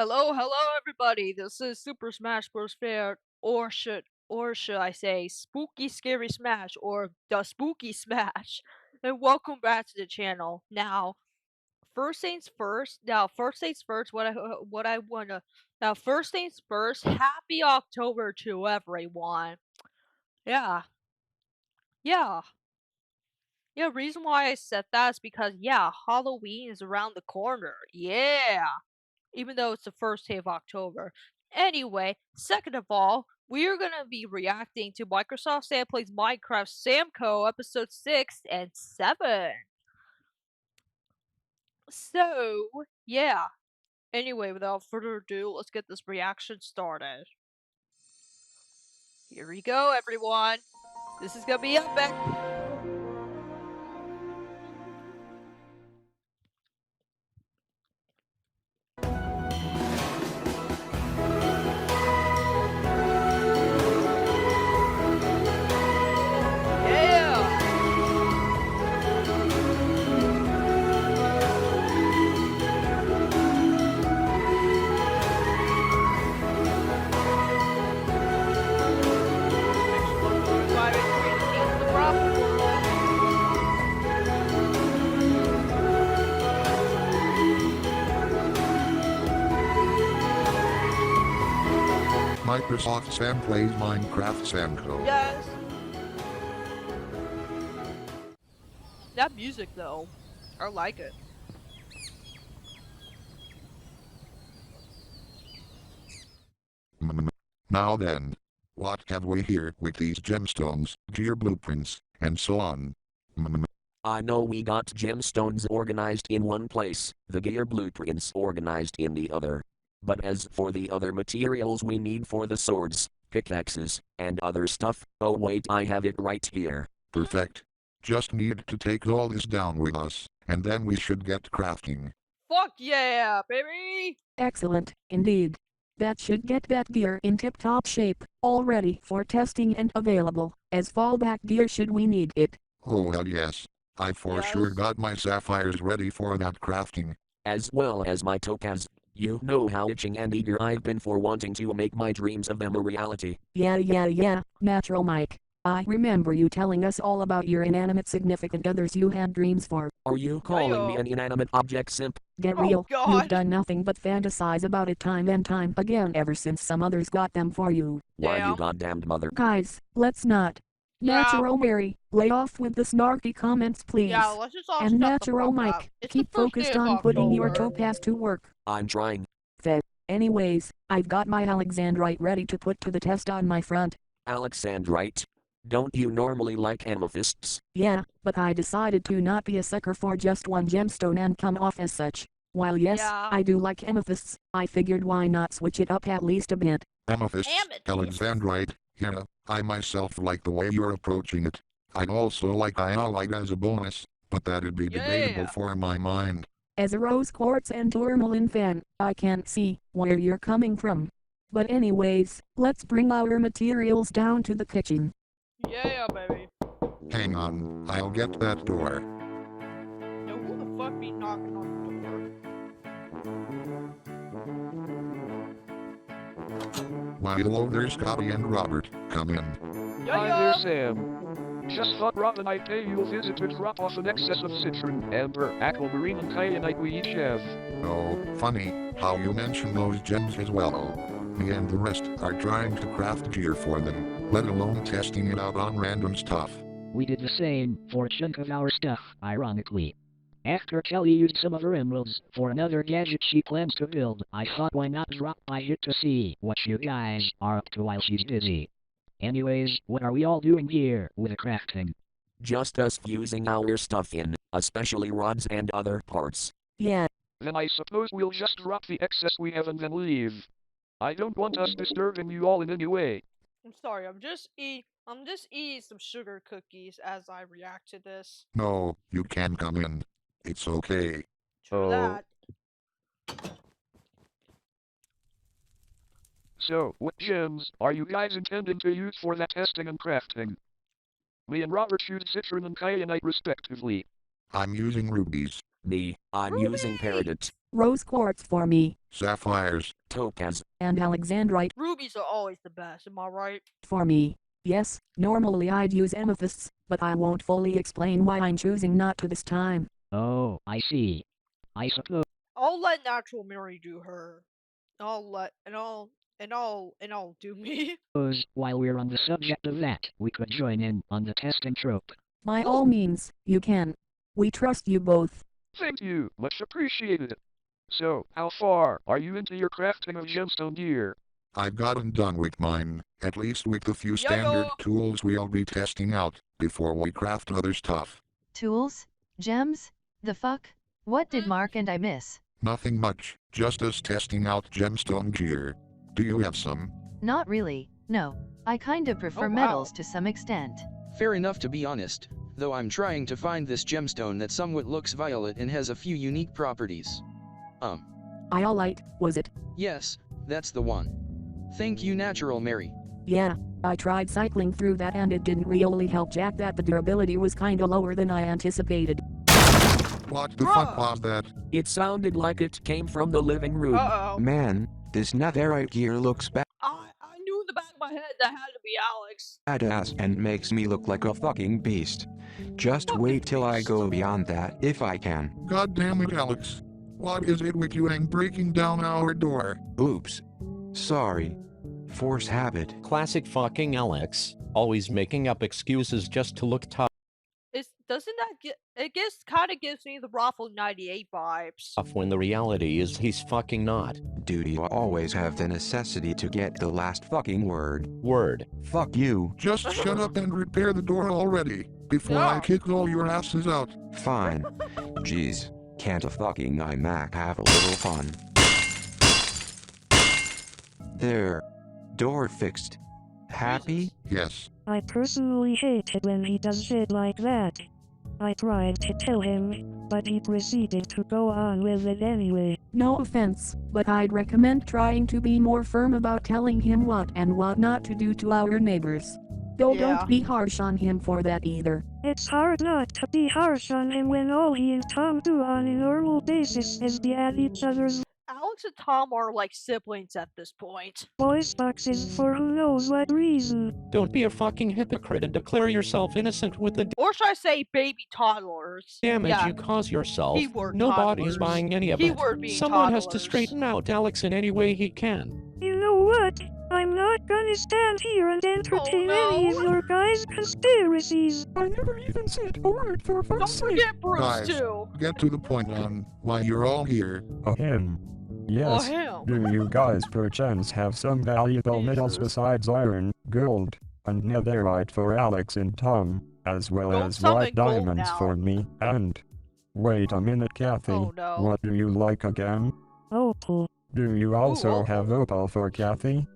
Hello, everybody. This is Super Smash Bros. Fair, or should I say, Spooky Scary Smash, or the Spooky Smash. And welcome back to the channel. Now, first things first. First things first. What I wanna. Now, first things first. Happy October to everyone. Yeah, yeah, yeah. Reason why I said that is because Halloween is around the corner. Yeah. Even though it's the first day of October. Anyway, second of all, we are gonna be reacting to Microsoft Sam Plays Minecraft SAMCO episode 6 and 7. So, yeah. Anyway, without further ado, let's get this reaction started. Here we go, everyone. This is gonna be epic. Yeah! Makes you want to go 5 and 3 the Kings of the Profit World. Microsoft Sam Plays Minecraft SAMCO. Yes! That music, though, I like it. Now then, what have we here with these gemstones, gear blueprints, and so on? I know we got gemstones organized in one place, the gear blueprints organized in the other. But as for the other materials we need for the swords, pickaxes, and other stuff, oh wait, I have it right here. Perfect. Just need to take all this down with us, and then we should get crafting. Fuck yeah, baby! Excellent, indeed. That should get that gear in tip-top shape, all ready for testing and available as fallback gear should we need it. Oh hell yes. I for sure Yes. got my sapphires ready for that crafting. As well as my topaz. You know how itching and eager I've been for wanting to make my dreams of them a reality. Yeah, Natural Mike. I remember you telling us all about your inanimate significant others you had dreams for. Are you calling me Yo. an inanimate object simp? Get Oh, real, God. you've done nothing but fantasize about it time and time again ever since some others got them for you. Why you Damn. goddamned mother. Guys, let's not. Yeah. Natural Mary, lay off with the snarky comments please. Yeah, let's just all And shut Natural the fuck Mike, up. It's keep the first focused day of on putting your October. topaz to work. I'm trying. Anyways, I've got my Alexandrite ready to put to the test on my front. Alexandrite? Don't you normally like amethysts? Yeah, but I decided to not be a sucker for just one gemstone and come off as such. While yes, Yeah. I do like amethysts, I figured why not switch it up at least a bit. Amethyst, Amethyst. Alexandrite, yeah, I myself like the way you're approaching it. I'd also like iolite as a bonus, but that'd be debatable Yeah. for my mind. As a rose quartz and tourmaline fan, I can't see where you're coming from. But anyways, let's bring our materials down to the kitchen. Yeah, baby. Hang on, I'll get that door. Yo, who the fuck be knocking on Why hello there's Scotty and Robert, come in. the door? Hi there, Yeah. Sam. Just thought Rob and I pay you a visit to drop off an excess of citron, amber, aquamarine, and kyanite we each have. Oh, funny, how you mention those gems as well. Me and the rest are trying to craft gear for them, let alone testing it out on random stuff. We did the same for a chunk of our stuff, ironically. After Kelly used some of her emeralds for another gadget she plans to build, I thought why not drop by here to see what you guys are up to while she's busy. Anyways, what are we all doing here with the crafting? Just us fusing our stuff in, especially rods and other parts. Yeah, Then I suppose we'll just drop the excess we have and then leave. I don't want us disturbing you all in any way. I'm sorry, I'm just eating some sugar cookies as I react to this. No, you can come in. It's okay. True Oh. that. So, what gems are you guys intending to use for that testing and crafting? Me and Robert use citron and kyanite respectively. I'm using rubies. Me, I'm using Ruby! peridot. Rose quartz for me. Sapphires. Topaz. And alexandrite Rubies are always the best, am I right? for me. Yes, normally I'd use amethysts, but I won't fully explain why I'm choosing not to this time. Oh, I see. I suppose I'll let Natural Mary do her. I'll do me. while we're on the subject of that, we could join in on the testing trope. By all means, you can. We trust you both. Thank you, much appreciated. So, how far are you into your crafting of gemstone gear? I've gotten done with mine, at least with the few Yeah, standard yeah. tools we'll be testing out before we craft other stuff. Tools? Gems? The fuck? What did Mark and I miss? Nothing much, just us testing out gemstone gear. Do you have some? Not really, no. I kinda prefer Oh, wow. metals to some extent. Fair enough to be honest, though I'm trying to find this gemstone that somewhat looks violet and has a few unique properties. Iolite, was it? Yes, that's the one. Thank you, Natural Mary. Yeah, I tried cycling through that and it didn't really help Jack that the durability was kinda lower than I anticipated. What the Bruh. fuck was that? It sounded like it came from the living room. Uh-oh. Man, this netherite gear looks I knew in the back of my head that had to be Alex. badass and makes me look like a fucking beast. Just Fucking wait till I beast. go beyond that, if I can. God damn it, Alex. What is it with you and breaking down our door? Oops. Sorry. Force habit. Classic fucking Alex, always making up excuses just to look tough Doesn't that kind of gives me the Raffle 98 vibes. when the reality is he's fucking not. Dude, you always have the necessity to get the last fucking word. Word. Fuck you. Just shut up and repair the door already, before I Yeah. kick all your asses out. Fine. Jeez. Can't a fucking iMac have a little fun? There. Door fixed. Happy? Yes. I personally hate it when he does shit like that. I tried to tell him, but he proceeded to go on with it anyway. No offense, but I'd recommend trying to be more firm about telling him what and what not to do to our neighbors. Though Yeah. don't be harsh on him for that either. It's hard not to be harsh on him when all he and Tom do on a normal basis is be at each other's Alex and Tom are like siblings at this point. voice boxes for who knows what reason. Don't be a fucking hypocrite and declare yourself innocent with the Or should I say baby toddlers? damage Yeah. you cause yourself. Keyword Nobody's toddlers. buying any of it. Keyword being Someone has to toddlers. straighten out Alex in any way he can. You know what? I'm not gonna stand here and entertain any of no. your guys' conspiracies. I never even said a word for Don't forget Bruce Guys. too. Get to the point on why you're all here. Him. Or Yes. him. Do you guys perchance have some valuable metals Jesus. besides iron, gold, and netherite for Alex and Tom, as well Don't as summon white gold diamonds now. for me? And wait a minute, Kathy. Oh no. What do you like again? Opal. Do you also opal. have opal for Kathy?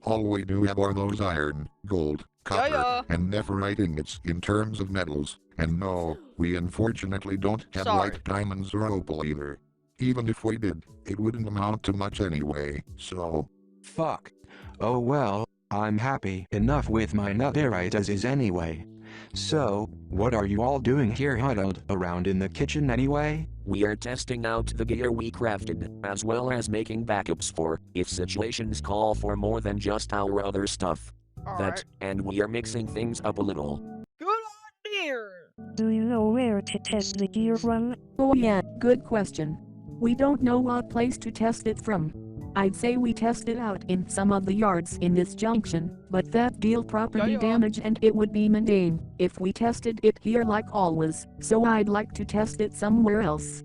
All we do have are those iron, gold, copper, yeah. and nephrite ingots in terms of metals. And no, we unfortunately don't have Sorry. white diamonds or opal either. Even if we did, it wouldn't amount to much anyway, so... Fuck. Oh well, I'm happy enough with my netherite as is anyway. So, what are you all doing here huddled around in the kitchen anyway? We are testing out the gear we crafted, as well as making backups for, if situations call for more than just our other stuff. Alright. And we are mixing things up a little. Good idea. Do you know where to test the gear from? Oh yeah, good question. We don't know what place to test it from. I'd say we test it out in some of the yards in this junction, but that deal property Yeah. damage and it would be mundane if we tested it here like always, so I'd like to test it somewhere else.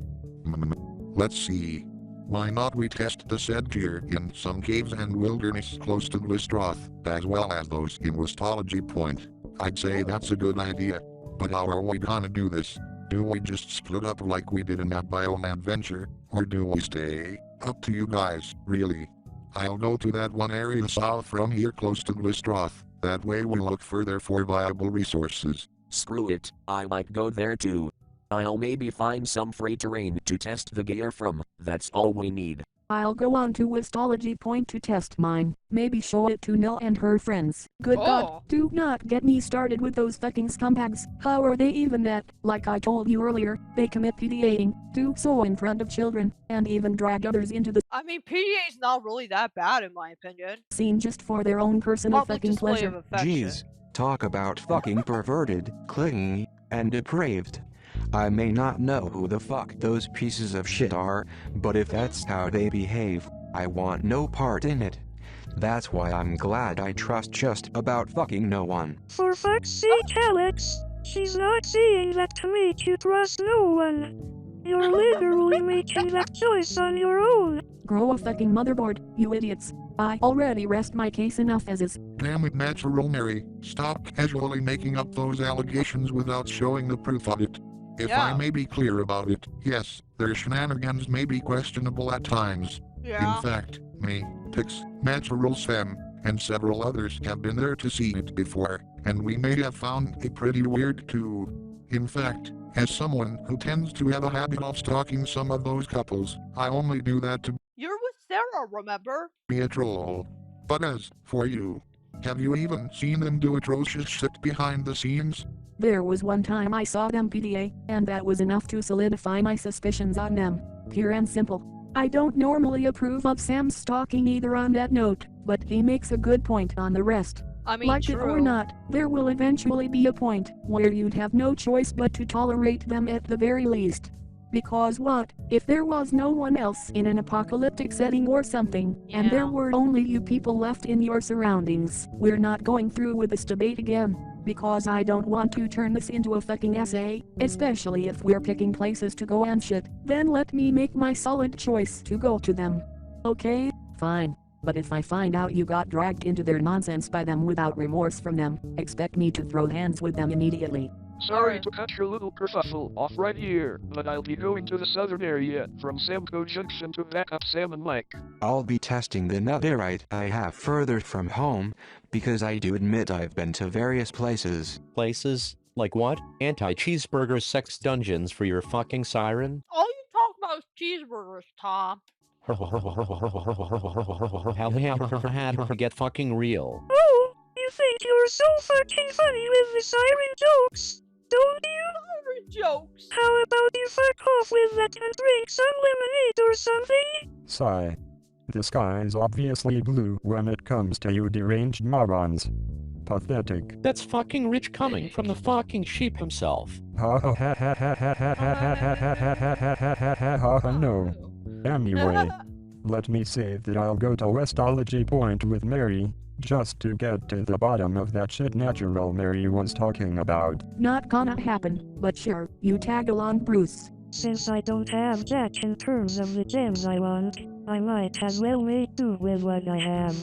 Let's see. Why not we test the said gear in some caves and wilderness close to Glistroth, as well as those in Wistology Point? I'd say that's a good idea. But how are we gonna do this? Do we just split up like we did in that biome adventure, or do we stay? Up to you guys, really. I'll go to that one area south from here close to Glistroth. That way we'll look further for viable resources. Screw it, I might go there too. I'll maybe find some free terrain to test the gear from, that's all we need. I'll go on to Wistology Point to test mine. Maybe show it to Nell and her friends. Good God, Oh. do not get me started with those fucking scumbags. How are they even that? Like I told you earlier, they commit PDAing, do so in front of children, and even drag others into the I mean, PDA is not really that bad in my opinion. scene just for their own personal Public fucking display pleasure. of affection. Jeez, talk about fucking perverted, clingy, and depraved. I may not know who the fuck those pieces of shit are, but if that's how they behave, I want no part in it. That's why I'm glad I trust just about fucking no one. For fuck's sake, Alex! She's not saying that to make you trust no one. You're literally making that choice on your own. Grow a fucking motherboard, you idiots. I already rest my case enough as is. Damn it, Natural Mary. Stop casually making up those allegations without showing the proof of it. If I Yeah. may be clear about it, yes, their shenanigans may be questionable at times. Yeah. In fact, me, Tix, Natural Sam, and several others have been there to see it before, and we may have found it pretty weird too. In fact, as someone who tends to have a habit of stalking some of those couples, I only do that to You're with Sarah, remember? be a troll. But as for you, have you even seen them do atrocious shit behind the scenes? There was one time I saw them PDA, and that was enough to solidify my suspicions on them. Pure and simple. I don't normally approve of Sam's stalking either on that note, but he makes a good point on the rest. I mean, Like it or true. not, there will eventually be a point where you'd have no choice but to tolerate them at the very least. Because what, if there was no one else in an apocalyptic setting or something, and there Yeah. were only you people left in your surroundings? We're not going through with this debate again, because I don't want to turn this into a fucking essay, especially if we're picking places to go and shit. Then let me make my solid choice to go to them. Okay, fine. But if I find out you got dragged into their nonsense by them without remorse from them, expect me to throw hands with them immediately. Sorry to cut your little kerfuffle off right here, but I'll be going to the southern area, from SAMCO Junction to back up Salmon Lake. I'll be testing the netherite I have further from home, because I do admit I've been to various places. Places? Like what? Anti-cheeseburger sex dungeons for your fucking siren? All you talk about is cheeseburgers, Tom. Get fucking real. Oh, you think you're so fucking funny with the siren jokes, don't you? Siren jokes. How about you fuck off with that and drink some lemonade or something? Sigh. The sky's obviously blue when it comes to you deranged morons. Pathetic. That's fucking rich coming from the fucking sheep himself. Ha ha ha ha ha ha ha ha ha ha ha ha ha ha ha ha ha ha no. Anyway, let me say that I'll go to Westology Point with Mary, just to get to the bottom of that shit Natural Mary was talking about. Not gonna happen, but sure, you tag along, Bruce. Since I don't have jack in terms of the gems I want, I might as well make do with what I have.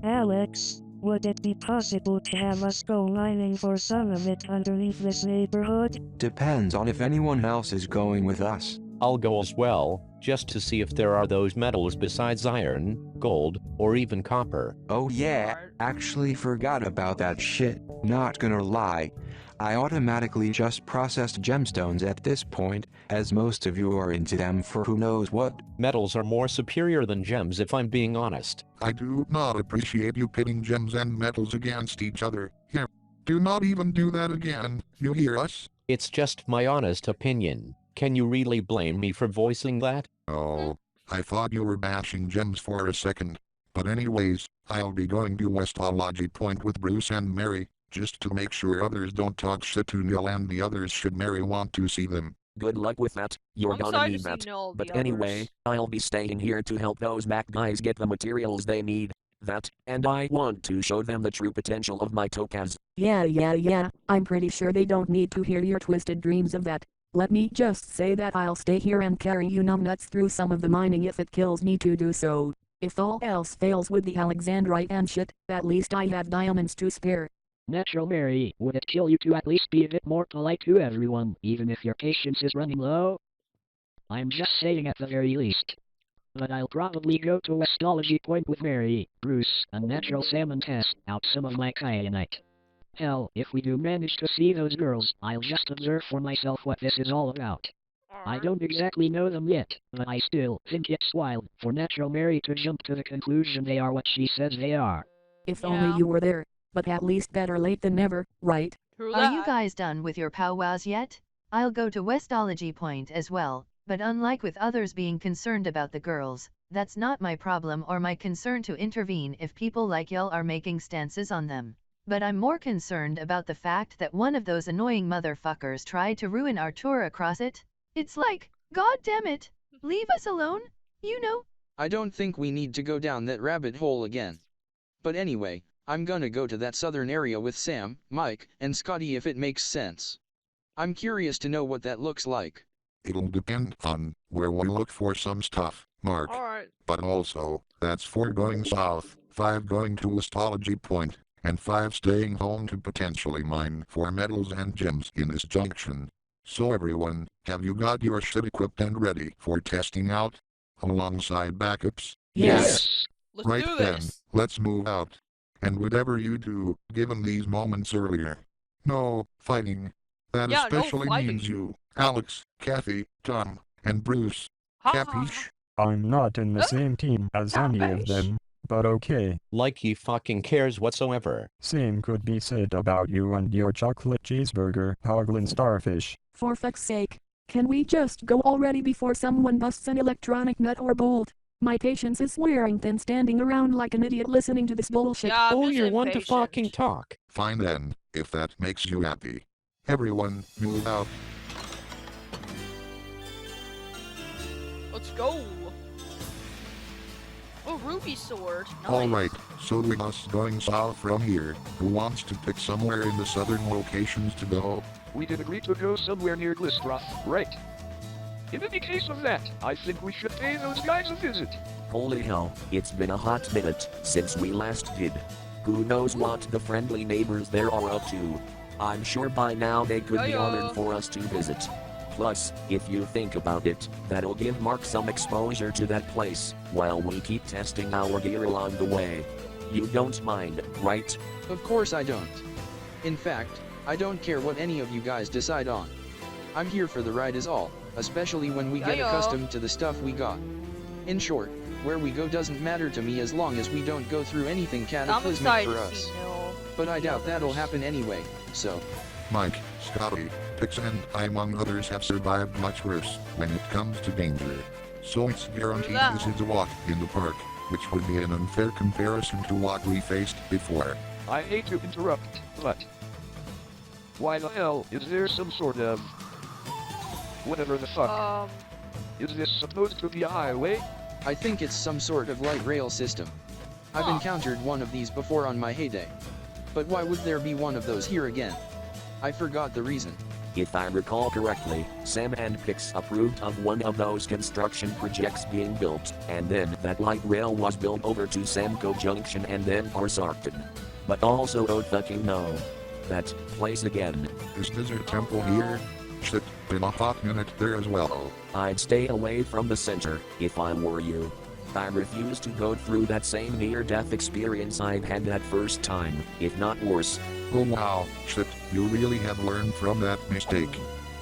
Alex, would it be possible to have us go mining for some of it underneath this neighborhood? Depends on if anyone else is going with us. I'll go as well, just to see if there are those metals besides iron, gold, or even copper. Oh yeah, actually forgot about that shit, not gonna lie. I automatically just processed gemstones at this point, as most of you are into them for who knows what. Metals are more superior than gems if I'm being honest. I do not appreciate you pitting gems and metals against each other. Here, do not even do that again, you hear us? It's just my honest opinion. Can you really blame me for voicing that? Oh, I thought you were bashing gems for a second. But anyways, I'll be going to Westology Point with Bruce and Mary, just to make sure others don't talk shit to Neil and the others should Mary want to see them. Good luck with that, you're I'm gonna excited need to see that. Noel the But anyway, others. I'll be staying here to help those Mac guys get the materials they need. That, and I want to show them the true potential of my topaz. Yeah, I'm pretty sure they don't need to hear your twisted dreams of that. Let me just say that I'll stay here and carry you numbnuts through some of the mining if it kills me to do so. If all else fails with the Alexandrite and shit, at least I have diamonds to spare. Natural Mary, would it kill you to at least be a bit more polite to everyone, even if your patience is running low? I'm just saying at the very least. But I'll probably go to Westology Point with Mary, Bruce, and Natural Sam and test out some of my kyanite. Hell, if we do manage to see those girls, I'll just observe for myself what this is all about. I don't exactly know them yet, but I still think it's wild for Natural Mary to jump to the conclusion they are what she says they are. If only you were there, but at least better late than never, right? True Are you that. guys done with your powwows yet? I'll go to Westology Point as well, but unlike with others being concerned about the girls, that's not my problem or my concern to intervene if people like y'all are making stances on them. But I'm more concerned about the fact that one of those annoying motherfuckers tried to ruin our tour across it. It's like, god damn it, leave us alone, you know? I don't think we need to go down that rabbit hole again. But anyway, I'm gonna go to that southern area with Sam, Mike, and Scotty if it makes sense. I'm curious to know what that looks like. It'll depend on where we look for some stuff, Mark. Alright. But also, that's 4 going south, 5 going to Listology Point, and 5 staying home to potentially mine for metals and gems in this junction. So everyone, have you got your shit equipped and ready for testing out? Alongside backups? Yes. Let's Right do then, this. let's move out. And whatever you do, given these moments earlier. No fighting. That Yeah, no especially fighting. means you, Alex, Kathy, Tom, and Bruce. Ha Capiche? I'm not in the same team as any of them, but okay. Like he fucking cares whatsoever. Same could be said about you and your chocolate cheeseburger, Hoglin Starfish. For fuck's sake, can we just go already before someone busts an electronic nut or bolt? My patience is wearing thin standing around like an idiot listening to this bullshit. Yeah, I'm Oh, just you're one to impatient. fucking talk. Fine then, if that makes you happy. Everyone, move out. Let's go. Oh, ruby sword. Nice. Alright, so with us going south from here, who wants to pick somewhere in the southern locations to go? We did agree to go somewhere near Glistroth, right? In any case of that, I think we should pay those guys a visit. Holy hell, it's been a hot minute since we last did. Who knows what the friendly neighbors there are up to? I'm sure by now they could be honored for us to visit. Plus, if you think about it, that'll give Mark some exposure to that place, while we keep testing our gear along the way. You don't mind, right? Of course I don't. In fact, I don't care what any of you guys decide on. I'm here for the ride is all, especially when we get accustomed to the stuff we got. In short, where we go doesn't matter to me as long as we don't go through anything cataclysmic for us. But I doubt that'll happen anyway, so... Mike, Scotty, Pix and I among others have survived much worse when it comes to danger. So it's guaranteed this is a walk in the park, which would be an unfair comparison to what we faced before. I hate to interrupt, but... why the hell is there some sort of... whatever the fuck? Is this supposed to be a highway? I think it's some sort of light rail system. I've encountered one of these before on my heyday. But why would there be one of those here again? I forgot the reason. If I recall correctly, Sam and Pix approved of one of those construction projects being built, and then that light rail was built over to SAMCO Junction and then Parsarkton. But also oh fucking no. That place again. Is Desert Temple here? Shit, been a hot minute there as well. I'd stay away from the center, if I were you. I refuse to go through that same near-death experience I had that first time, if not worse. Oh wow, shit, you really have learned from that mistake.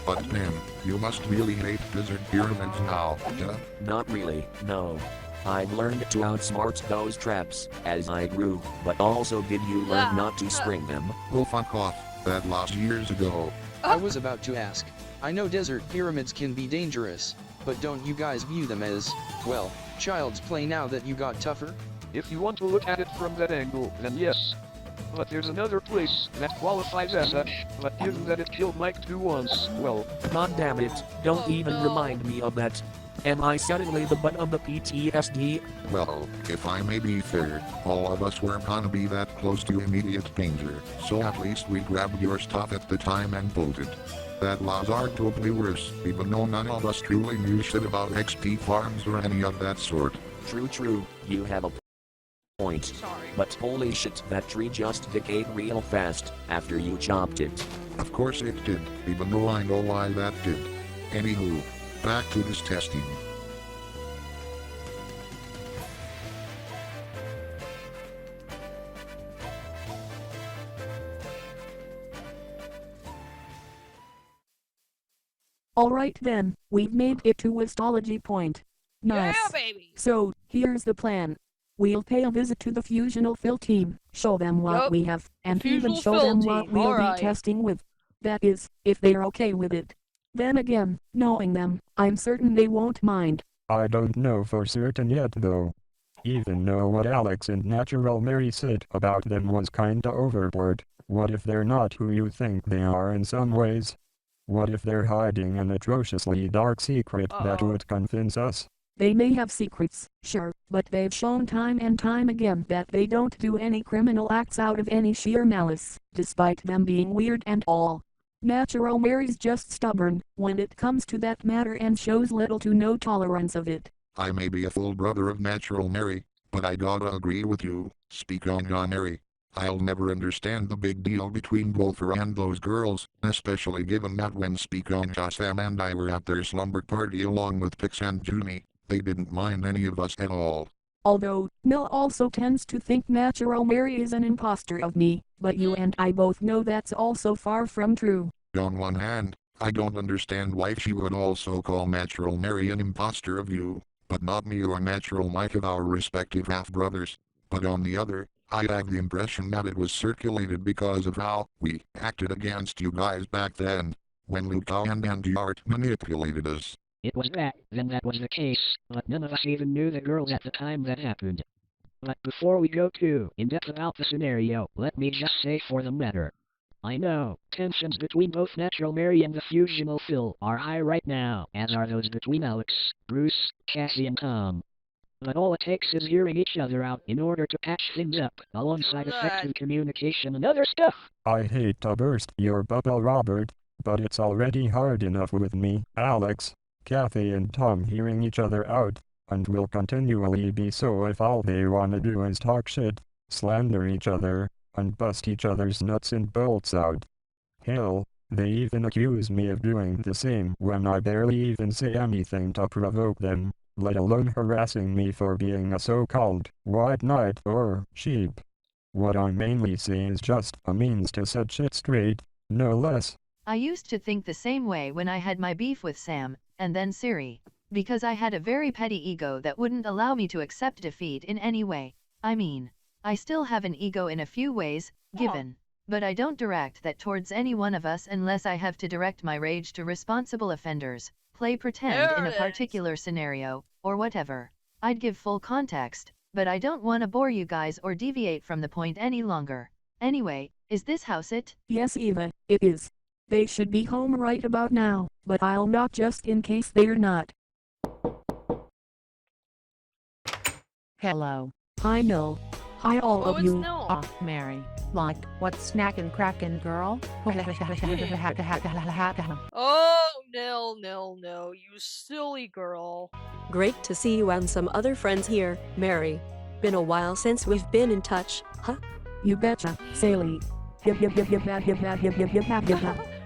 But man, you must really hate Desert Pyramids now, yeah? Not really, no. I've learned to outsmart those traps, as I grew, but also did you learn not to spring them? Oh fuck off, that was years ago. I was about to ask. I know desert pyramids can be dangerous, but don't you guys view them as, well, child's play now that you got tougher? If you want to look at it from that angle, then yes. But there's another place that qualifies as such, but given that it killed Mike 2 once, well... God damn it, don't even remind me of that. Am I suddenly the butt of the PTSD? Well, if I may be fair, all of us weren't gonna be that close to immediate danger, so at least we grabbed your stuff at the time and bolted. That was arguably worse, even though none of us truly knew shit about XP farms or any of that sort. True, you have a point. Sorry. But holy shit, that tree just decayed real fast after you chopped it. Of course it did, even though I know why that did. Anywho, back to this testing. Alright then, we've made it to Westology Point. Nice. Yeah, baby. So, here's the plan. We'll pay a visit to the Fusional Fill team, show them what Yup, we have, and even Fusional show Fill them what team, we'll be alright. testing with. That is, if they're okay with it. Then again, knowing them, I'm certain they won't mind. I don't know for certain yet though. Even know what Alex and Natural Mary said about them was kinda overboard. What if they're not who you think they are in some ways? What if they're hiding an atrociously dark secret that would convince us? They may have secrets, sure, but they've shown time and time again that they don't do any criminal acts out of any sheer malice, despite them being weird and all. Natural Mary's just stubborn when it comes to that matter and shows little to no tolerance of it. I may be a full brother of Natural Mary, but I gotta agree with you, speak on Mary. I'll never understand the big deal between both her and those girls, especially given that when Speak on Sam and I were at their slumber party along with Pix and Junie, they didn't mind any of us at all. Although, Mill also tends to think Natural Mary is an imposter of me, but you and I both know that's also far from true. On one hand, I don't understand why she would also call Natural Mary an imposter of you, but not me or Natural Mike of our respective half-brothers. But on the other, I have the impression that it was circulated because of how we acted against you guys back then, when Luca and Andy Art manipulated us. It was that, then that was the case, but none of us even knew the girls at the time that happened. But before we go too in-depth about the scenario, let me just say for the matter. I know, tensions between both Natural Mary and the Fusional Phil are high right now, as are those between Alex, Bruce, Cassie and Tom. But all it takes is hearing each other out in order to patch things up, alongside effective communication and other stuff. I hate to burst your bubble, Robert, but it's already hard enough with me, Alex, Kathy and Tom hearing each other out, and will continually be so if all they wanna do is talk shit, slander each other, and bust each other's nuts and bolts out. Hell, they even accuse me of doing the same when I barely even say anything to provoke them, let alone harassing me for being a so-called white knight or sheep. What I mainly say is just a means to set shit straight, no less. I used to think the same way when I had my beef with Sam, and then Siri, because I had a very petty ego that wouldn't allow me to accept defeat in any way. I mean, I still have an ego in a few ways, given, but I don't direct that towards any one of us unless I have to direct my rage to responsible offenders, play pretend in a particular scenario, or whatever. I'd give full context, but I don't want to bore you guys or deviate from the point any longer. Anyway, is this house it? Yes, Eva, it is. They should be home right about now, but I'll knock just in case they're not. Hello. Hi, Mill. Hi, all of you. Oh, Mary. Like, what's snackin' crackin', girl? Oh, no, you silly girl. Great to see you and some other friends here, Mary. Been a while since we've been in touch, huh? You betcha, Sally.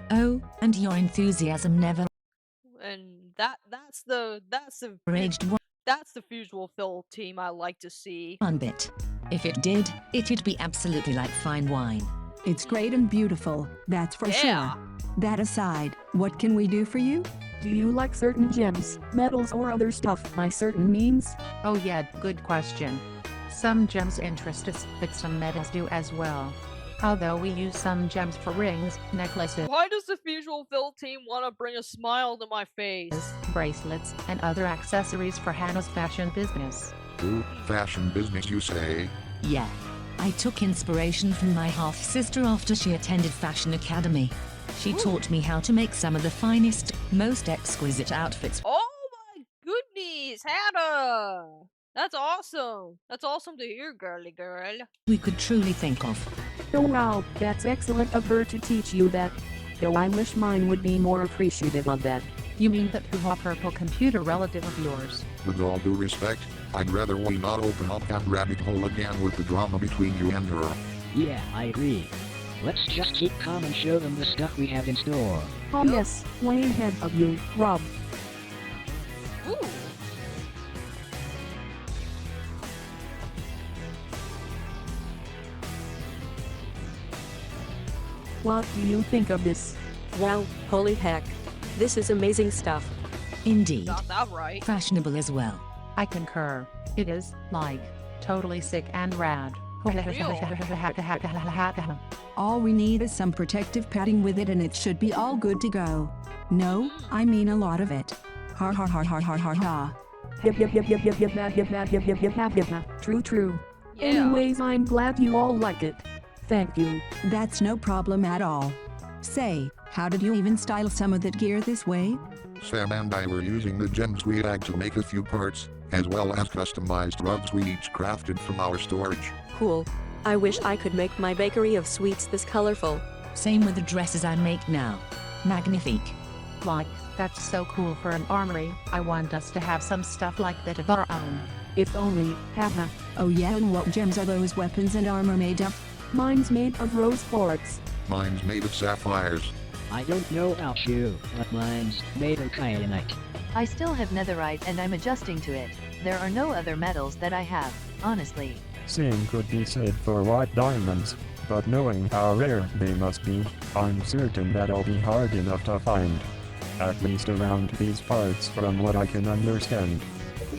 Oh, and your enthusiasm never And that's the raged one that's the Fusional Fill team I like to see. bit. If it did, it'd be absolutely like fine wine. It's great and beautiful, that's for sure. That aside, what can we do for you? Do you like certain gems, metals or other stuff by certain means? Oh yeah, good question. Some gems interest us, but some metals do as well. Although we use some gems for rings, necklaces, Why does the Fusional Fill team want to bring a smile to my face? bracelets, and other accessories for Hannah's fashion business. Ooh, fashion business you say? Yeah. I took inspiration from my half-sister after she attended Fashion Academy. She taught me how to make some of the finest, most exquisite outfits. Oh my goodness, Hannah! That's awesome. That's awesome to hear, girly girl. We could truly think of. Oh wow, that's excellent of her to teach you that. Though I wish mine would be more appreciative of that. You mean that hoo-ha purple computer relative of yours? With all due respect, I'd rather we not open up that rabbit hole again with the drama between you and her. Yeah, I agree. Let's just keep calm and show them the stuff we have in store. Oh yes, way ahead of you, Rob. Ooh. What do you think of this? Wow, holy heck. This is amazing stuff. Indeed. Got that right. Fashionable as well. I concur. It is, like, totally sick and rad. All we need is some protective padding with it and it should be all good to go. No, I mean a lot of it. Ha ha ha ha ha ha ha. True. Yeah. Anyways, I'm glad you all like it. Thank you. That's no problem at all. Say, how did you even style some of that gear this way? Sam and I were using the gems we had to make a few parts, as well as customized rugs we each crafted from our storage. Cool. I wish I could make my bakery of sweets this colorful. Same with the dresses I make now. Magnifique. Like, that's so cool for an armory. I want us to have some stuff like that of our own. If only, haha. Oh yeah, and what gems are those weapons and armor made of? Mine's made of rose quartz. Mine's made of sapphires. I don't know about you, but mine's made of kyanite. I still have netherite and I'm adjusting to it. There are no other metals that I have, honestly. Same could be said for white diamonds, but knowing how rare they must be, I'm certain that'll be hard enough to find. At least around these parts from what I can understand.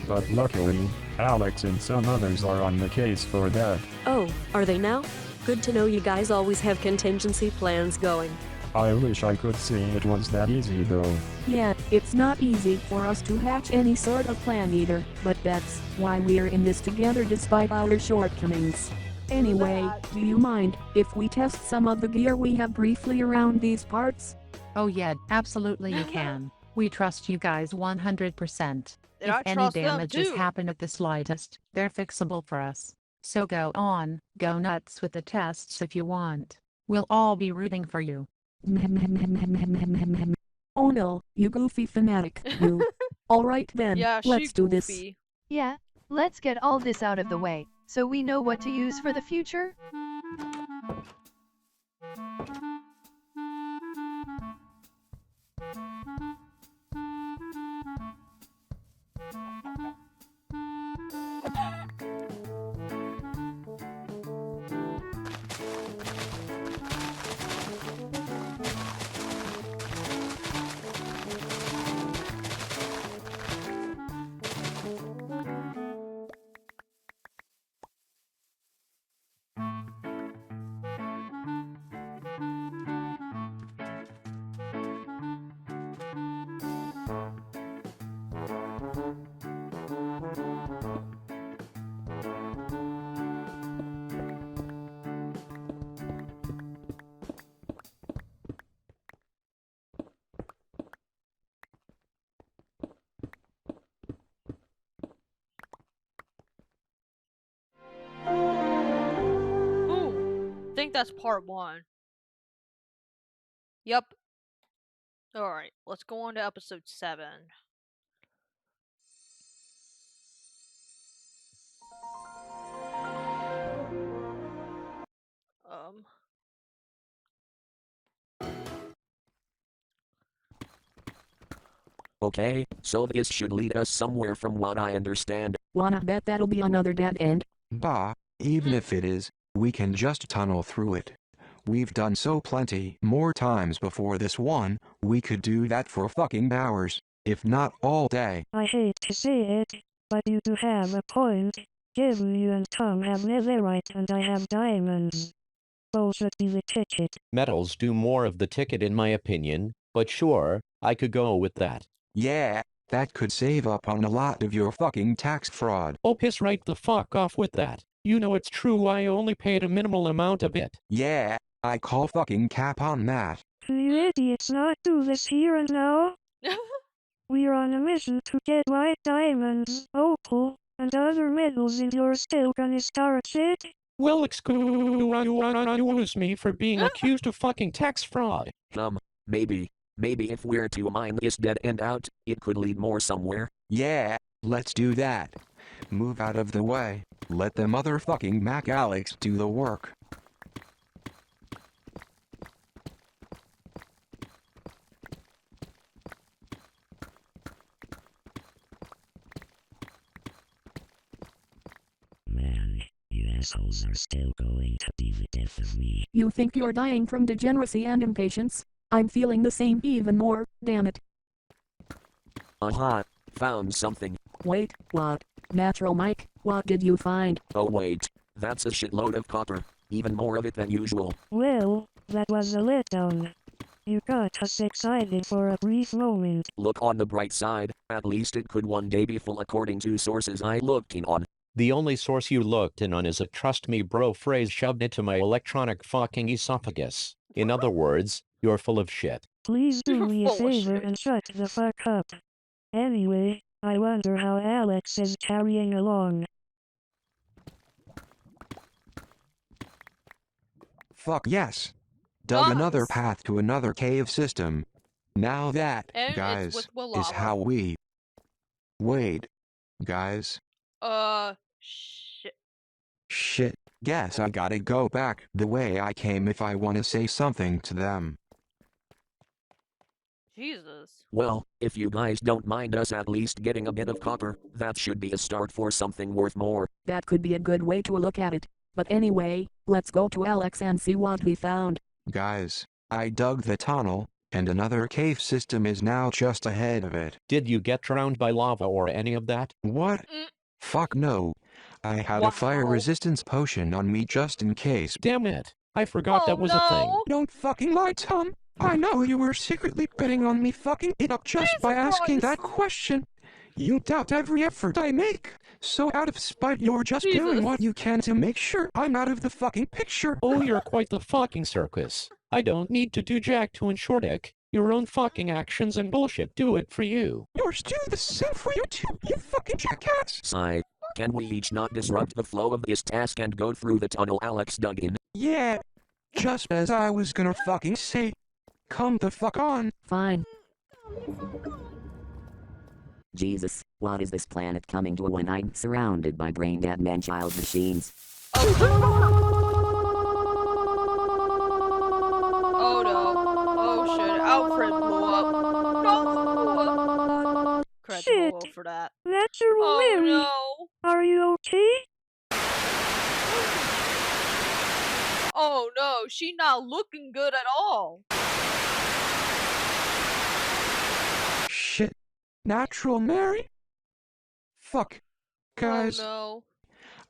But luckily, Alex and some others are on the case for that. Oh, are they now? Good to know you guys always have contingency plans going. I wish I could say it was that easy though. Yeah, it's not easy for us to hatch any sort of plan either, but that's why we're in this together despite our shortcomings. Anyway, do you mind if we test some of the gear we have briefly around these parts? Oh yeah, absolutely you can. We trust you guys 100%. And If I any trust them damages too. happen at the slightest, they're fixable for us. So go on, go nuts with the tests if you want. We'll all be rooting for you. Oh no, you goofy fanatic, you. Alright then, Yeah, let's do this. goofy. Yeah, let's get all this out of the way, so we know what to use for the future. Ooh, I think that's part 1. Yep. Alright, let's go on to episode 7. Um. Okay, so this should lead us somewhere from what I understand. Wanna bet that'll be another dead end? Bah, even if it is, we can just tunnel through it. We've done so plenty more times before this one, we could do that for fucking hours, if not all day. I hate to say it, but you do have a point. You and Tom have netherite and I have diamonds. Both should be the ticket. Metals do more of the ticket in my opinion, but sure, I could go with that. Yeah, that could save up on a lot of your fucking tax fraud. Oh, piss right the fuck off with that. You know it's true, I only paid a minimal amount of it. Yeah, I call fucking cap on that. Do you idiots not do this here and now? We're on a mission to get white diamonds, opal, and other metals in your still gonna start it? Well, excuse me for being accused of fucking tax fraud. Maybe if we're to mine this dead end out, it could lead more somewhere. Yeah, let's do that. Move out of the way. Let the motherfucking Mac Alex do the work. Man, you assholes are still going to be the death of me. You think you're dying from degeneracy and impatience? I'm feeling the same even more, damn it. Aha! Found something. Wait, what? Natural Mike, what did you find? Oh wait, that's a shitload of copper. Even more of it than usual. Well, that was a letdown. You got us excited for a brief moment. Look on the bright side, at least it could one day be full according to sources I looked in on. The only source you looked in on is a trust me bro phrase shoved into my electronic fucking esophagus. In other words, you're full of shit. Please do You're me a full of favor shit. and shut the fuck up. Anyway, I wonder how Alex is carrying along. Fuck yes. Dug another Nice. path to another cave system. Now that, And it's guys, with is lava. how we... Wait. Guys. Shit. Shit. Guess I gotta go back the way I came if I wanna say something to them. Jesus. Well, if you guys don't mind us at least getting a bit of copper, that should be a start for something worth more. That could be a good way to look at it. But anyway, let's go to Alex and see what we found. Guys, I dug the tunnel, and another cave system is now just ahead of it. Did you get drowned by lava or any of that? What? Fuck no. I had a fire resistance potion on me just in case. Damn it. I forgot that was a thing. Don't fucking lie, Tom. I know you were secretly betting on me fucking it up just by asking that question. You doubt every effort I make. So out of spite, you're just doing what you can to make sure I'm out of the fucking picture. Oh, you're quite the fucking circus. I don't need to do jack to ensure dick. Your own fucking actions and bullshit do it for you. Yours do the same for you too, you fucking jackass. Sigh. Can we each not disrupt the flow of this task and go through the tunnel Alex dug in? Yeah. Just as I was gonna fucking say. Come the fuck on. Fine. Jesus, what is this planet coming to when I'm surrounded by brain-dead man-child machines? Oh no. Oh shit. Alfred blew up. No! Credit Shit. Lolo for that. That's your Mary. No. Are you okay? Oh no, she not looking good at all. Shit. Natural Mary? Fuck. Guys. Oh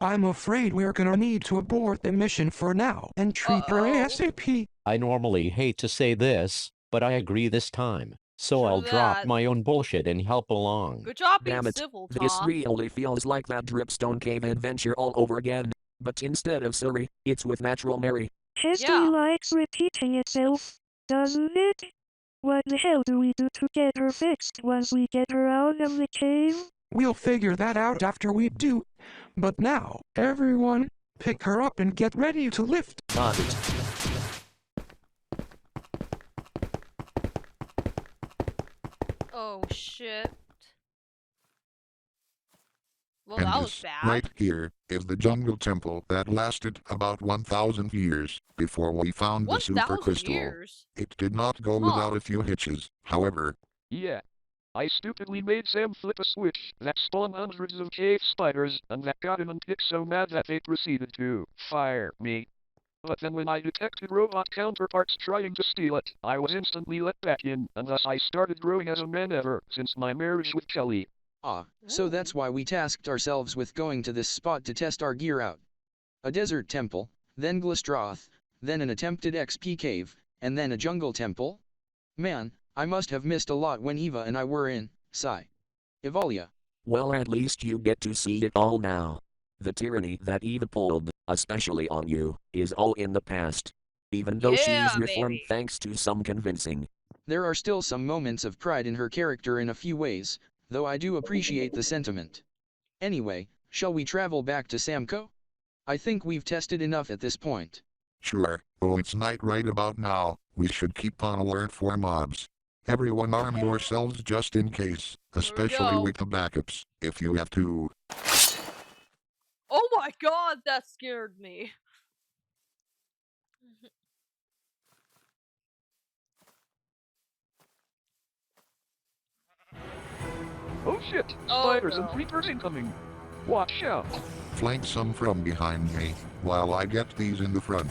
I'm afraid we're gonna need to abort the mission for now and treat her ASAP. I normally hate to say this, but I agree this time. So I'll drop my own bullshit and help along. Good job being Damn it. civil, This Tom. really feels like that Dripstone Cave adventure all over again. But instead of Surrey, it's with Natural Mary. History likes repeating itself, doesn't it? What the hell do we do to get her fixed once we get her out of the cave? We'll figure that out after we do. But now, everyone, pick her up and get ready to lift. Got it. Oh shit. Well, And that was this, bad. right here, is the jungle temple that lasted about 1,000 years before we found the 1,000 super crystal. years? It did not go without a few hitches, however. Yeah. I stupidly made Sam flip a switch that spawned hundreds of cave spiders, and that got him and Dick so mad that they proceeded to fire me. But then when I detected robot counterparts trying to steal it, I was instantly let back in, and thus I started growing as a man ever since my marriage with Kelly. So that's why we tasked ourselves with going to this spot to test our gear out. A desert temple, then Glistroth, then an attempted XP cave, and then a jungle temple? Man, I must have missed a lot when Eva and I were in, Evalia. Well, at least you get to see it all now. The tyranny that Eva pulled, especially on you, is all in the past. Even though she's reformed thanks to some convincing. There are still some moments of pride in her character in a few ways, though I do appreciate the sentiment. Anyway, shall we travel back to SAMCO? I think we've tested enough at this point. Sure, oh it's night right about now, we should keep on alert for mobs. Everyone arm yourselves just in case, especially with the backups, if you have to. Oh my god, that scared me. Oh shit! Spiders and creepers incoming! Watch out! Flank some from behind me, while I get these in the front.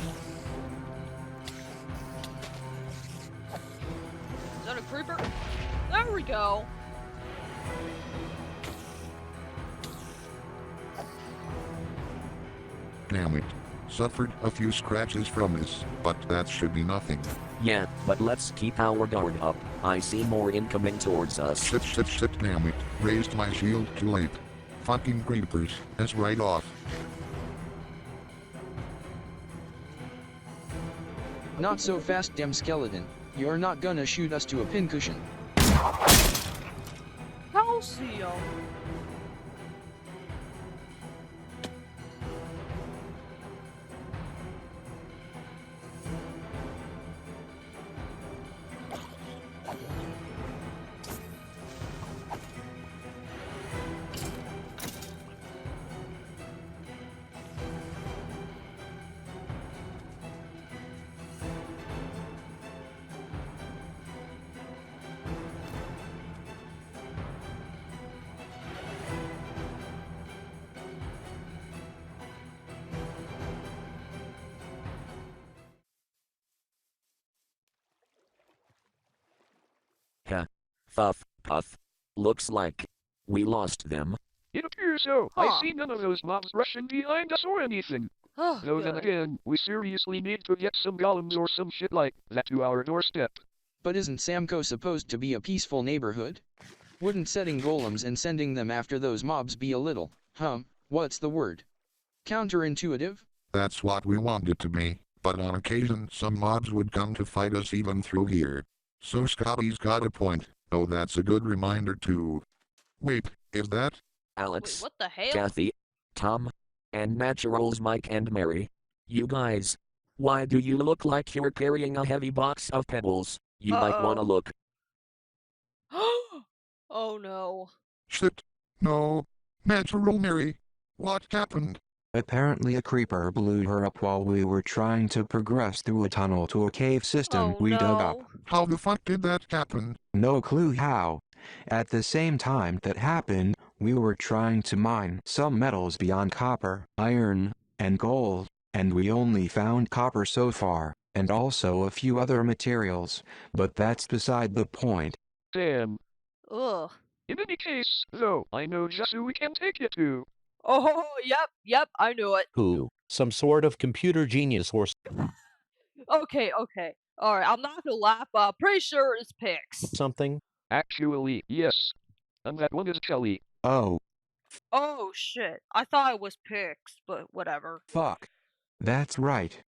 Is that a creeper? There we go. Damn it. Suffered a few scratches from this, but that should be nothing. Yeah, but let's keep our guard up. I see more incoming towards us. Shit, damn it. Raised my shield too late. Fucking creepers, that's right off. Not so fast, damn skeleton. You're not gonna shoot us to a pincushion. Calcium. Huh. Puff. Looks like we lost them. It appears so. Huh. I see none of those mobs rushing behind us or anything. Oh, Though then good. again, we seriously need to get some golems or some shit like that to our doorstep. But isn't SAMCO supposed to be a peaceful neighborhood? Wouldn't setting golems and sending them after those mobs be a little, what's the word? Counterintuitive? That's what we want it to be, but on occasion some mobs would come to fight us even through here. So Scotty's got a point, though that's a good reminder too. Wait, is that? Alex, Wait, what the hell? Kathy, Tom, and Naturals Mike and Mary. You guys, why do you look like you're carrying a heavy box of pebbles? You might wanna look. Oh no. Shit. No. Natural Mary. What happened? Apparently a creeper blew her up while we were trying to progress through a tunnel to a cave system we dug up. How the fuck did that happen? No clue how. At the same time that happened, we were trying to mine some metals beyond copper, iron, and gold, and we only found copper so far, and also a few other materials, but that's beside the point. Damn. Ugh. In any case, though, I know just who we can take you to. Oh, yep, I knew it. Who? Some sort of computer genius or Okay. Alright, I'm not gonna laugh, but I'm pretty sure it's Pix. something? Actually, yes. And that one is Kelly. Oh, Oh shit, I thought it was Pix, but whatever. fuck. That's right.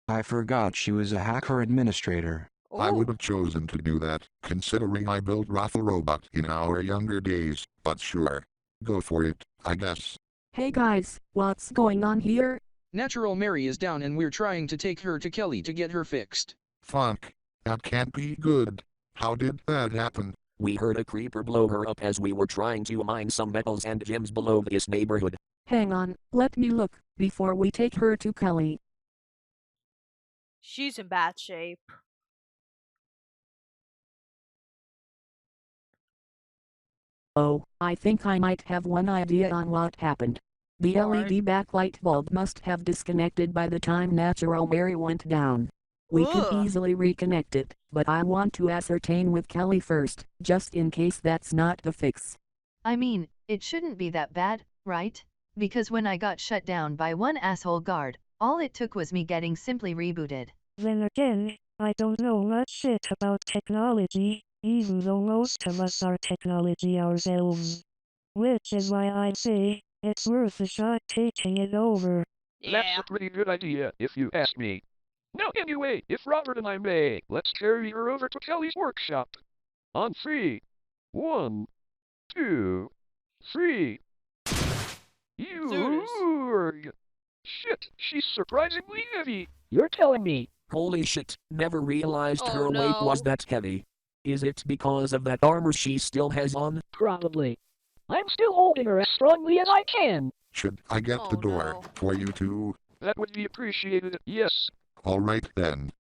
I forgot she was a hacker administrator. I would have chosen to do that, considering I built Raffle Robot in our younger days, but sure. Go for it, I guess. Hey guys, what's going on here? Natural Mary is down and we're trying to take her to Kelly to get her fixed. Fuck. That can't be good. How did that happen? We heard a creeper blow her up as we were trying to mine some metals and gems below this neighborhood. Hang on, let me look, before we take her to Kelly. She's in bad shape. Oh, I think I might have one idea on what happened. The LED backlight bulb must have disconnected by the time Natural Mary went down. We could easily reconnect it, but I want to ascertain with Kelly first, just in case that's not the fix. I mean, it shouldn't be that bad, right? Because when I got shut down by one asshole guard, all it took was me getting simply rebooted. Then again, I don't know much shit about technology, even though most of us are technology ourselves. Which is why I say, it's worth a shot taking it over. That's a pretty good idea, if you ask me. Now anyway, if Robert and I may, let's carry her over to Kelly's workshop. On 3. 1, 2, 3. Shit, she's surprisingly heavy. You're telling me. Holy shit, never realized her weight was that heavy. Is it because of that armor she still has on? Probably. I'm still holding her as strongly as I can. Should I get the door for you two? That would be appreciated, yes. Alright then.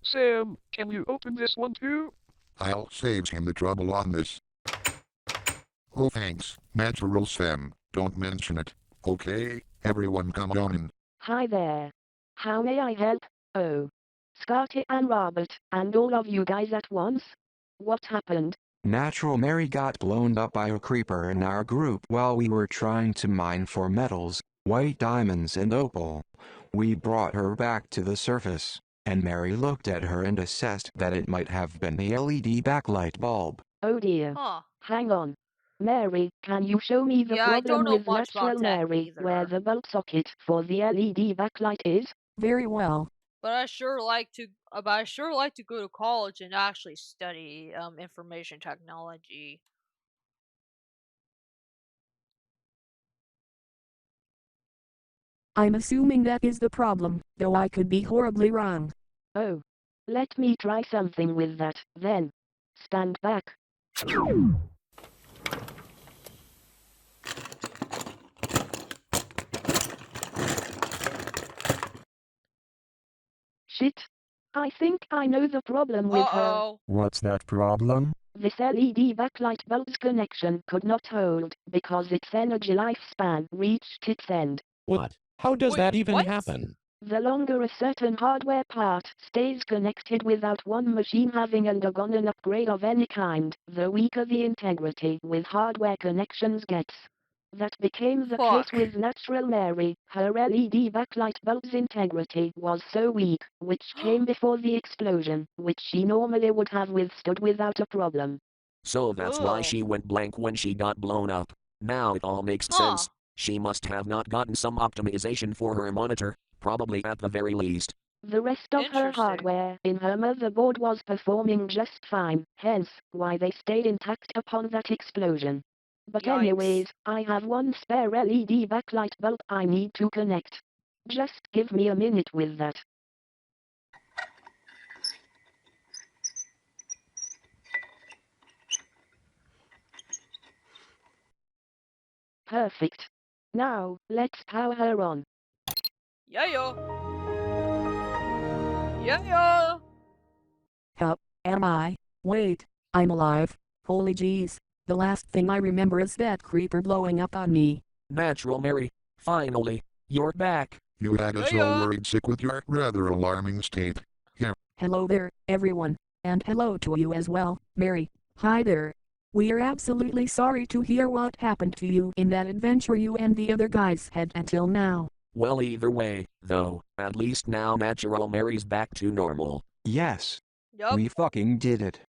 Sam, can you open this one too? I'll save him the trouble on this. Oh thanks, Natural Sam, don't mention it. Okay, everyone come on in. Hi there. How may I help? Oh. Scotty and Robert, and all of you guys at once? What happened? Natural Mary got blown up by a creeper in our group while we were trying to mine for metals, white diamonds and opal. We brought her back to the surface, and Mary looked at her and assessed that it might have been the LED backlight bulb. Oh dear. Huh. Hang on. Mary, can you show me the Yeah, I don't problem know with much about Natural tech Mary, where either. the bulb socket for the LED backlight is? Very well. But I sure like to go to college and actually study information technology. I'm assuming that is the problem, though I could be horribly wrong. Oh. Let me try something with that, then. Stand back. Shit. I think I know the problem with her. Uh-oh. What's that problem? This LED backlight bulb's connection could not hold because its energy lifespan reached its end. What? How does Wait, that even what? happen? The longer a certain hardware part stays connected without one machine having undergone an upgrade of any kind, the weaker the integrity with hardware connections gets. That became the case Fuck. with Natural Mary. Her LED backlight bulb's integrity was so weak, which came before the explosion, which she normally would have withstood without a problem. So that's why Ugh. she went blank when she got blown up. Now it all makes Huh. sense. She must have not gotten some optimization for her monitor, probably at the very least. The rest of her Interesting. hardware in her motherboard was performing just fine, hence why they stayed intact upon that explosion. But Yikes. anyways, I have one spare LED backlight bulb I need to connect. Just give me a minute with that. Perfect. Now, let's power her on. Yeah, yeah. Yeah, yeah. Hup, am I? Wait, I'm alive. Holy jeez. The last thing I remember is that creeper blowing up on me. Natural Mary, finally, you're back. You had us all worried sick with your rather alarming state. Yeah. Hello there, everyone. And hello to you as well, Mary. Hi there. We are absolutely sorry to hear what happened to you in that adventure you and the other guys had until now. Well, either way, though, at least now Natural Mary's back to normal. Yes. Yup. We fucking did it.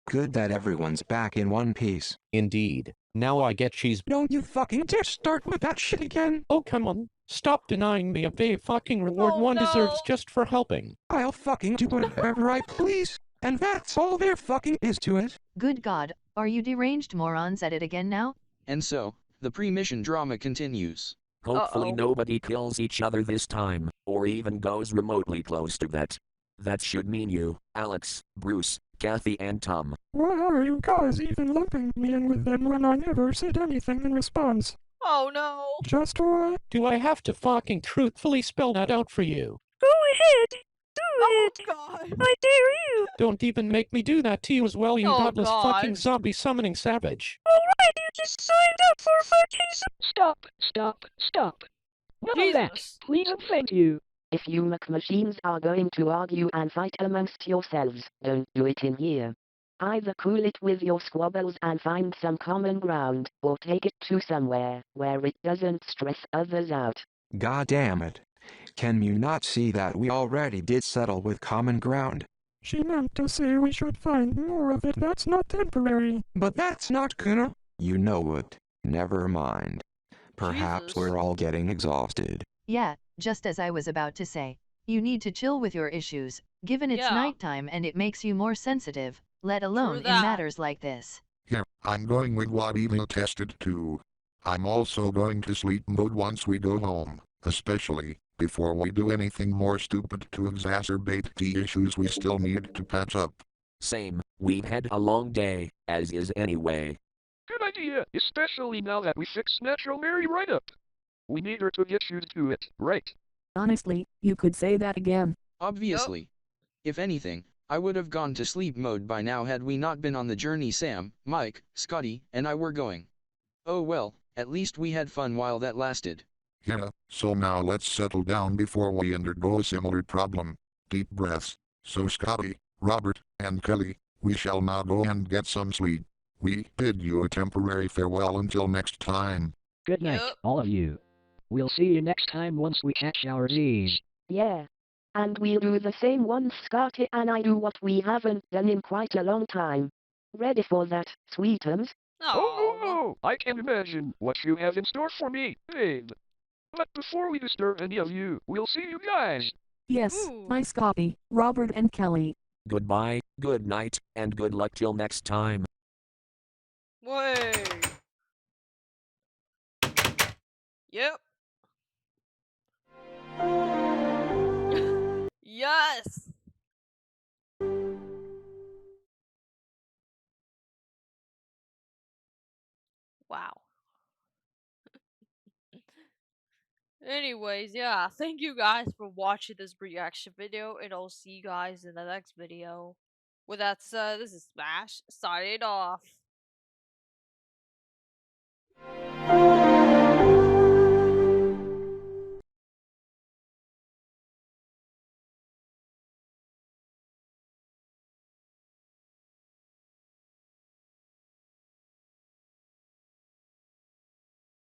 Good that everyone's back in one piece. Indeed. Now I get she's. Don't you fucking dare start with that shit again. Oh, come on. Stop denying me a big fucking reward one deserves just for helping. I'll fucking do whatever I please. And that's all there fucking is to it. Good God, are you deranged morons at it again now? And so, the pre-mission drama continues. Hopefully nobody kills each other this time, or even goes remotely close to that. That should mean you, Alex, Bruce, Kathy and Tom. Why are you guys even lumping me in with them when I never said anything in response? Oh no. Just what? Do I have to fucking truthfully spell that out for you? Go ahead. Do it. God. I dare you. Don't even make me do that to you as well, you Oh, godless God. fucking zombie summoning savage. Alright, you just signed up for fucking. Stop. None of that. Jesus. Please and thank you. If you machines are going to argue and fight amongst yourselves, don't do it in here. Either cool it with your squabbles and find some common ground, or take it to somewhere where it doesn't stress others out. God damn it. Can you not see that we already did settle with common ground? She meant to say we should find more of it that's not temporary. But that's not gonna. You know what? Never mind. Perhaps we're all getting exhausted. Yeah, just as I was about to say. You need to chill with your issues, given it's nighttime and it makes you more sensitive, let alone in matters like this. Yeah, I'm going with what Evil tested too. I'm also going to sleep mode once we go home, especially before we do anything more stupid to exacerbate the issues we still need to patch up. Same, we've had a long day, as is anyway. Good idea, especially now that we fixed Natural Mary right up. We need her to get used to it, right? Honestly, you could say that again. Obviously. If anything, I would have gone to sleep mode by now had we not been on the journey Sam, Mike, Scotty, and I were going. Oh well, at least we had fun while that lasted. Yeah, so now let's settle down before we undergo a similar problem. Deep breaths. So Scotty, Robert, and Kelly, we shall now go and get some sleep. We bid you a temporary farewell until next time. Good night, all of you. We'll see you next time once we catch our Z's. Yeah. And we'll do the same once Scotty and I do what we haven't done in quite a long time. Ready for that, sweetums? Oh no! I can't imagine what you have in store for me, babe. But before we disturb any of you, we'll see you guys. Yes, my Scotty, Robert and Kelly. Goodbye, good night, and good luck till next time. Way. Yep. Yes. Wow. Anyways, yeah, thank you guys for watching this reaction video, and I'll see you guys in the next video. With that said, this is Smash, signing off.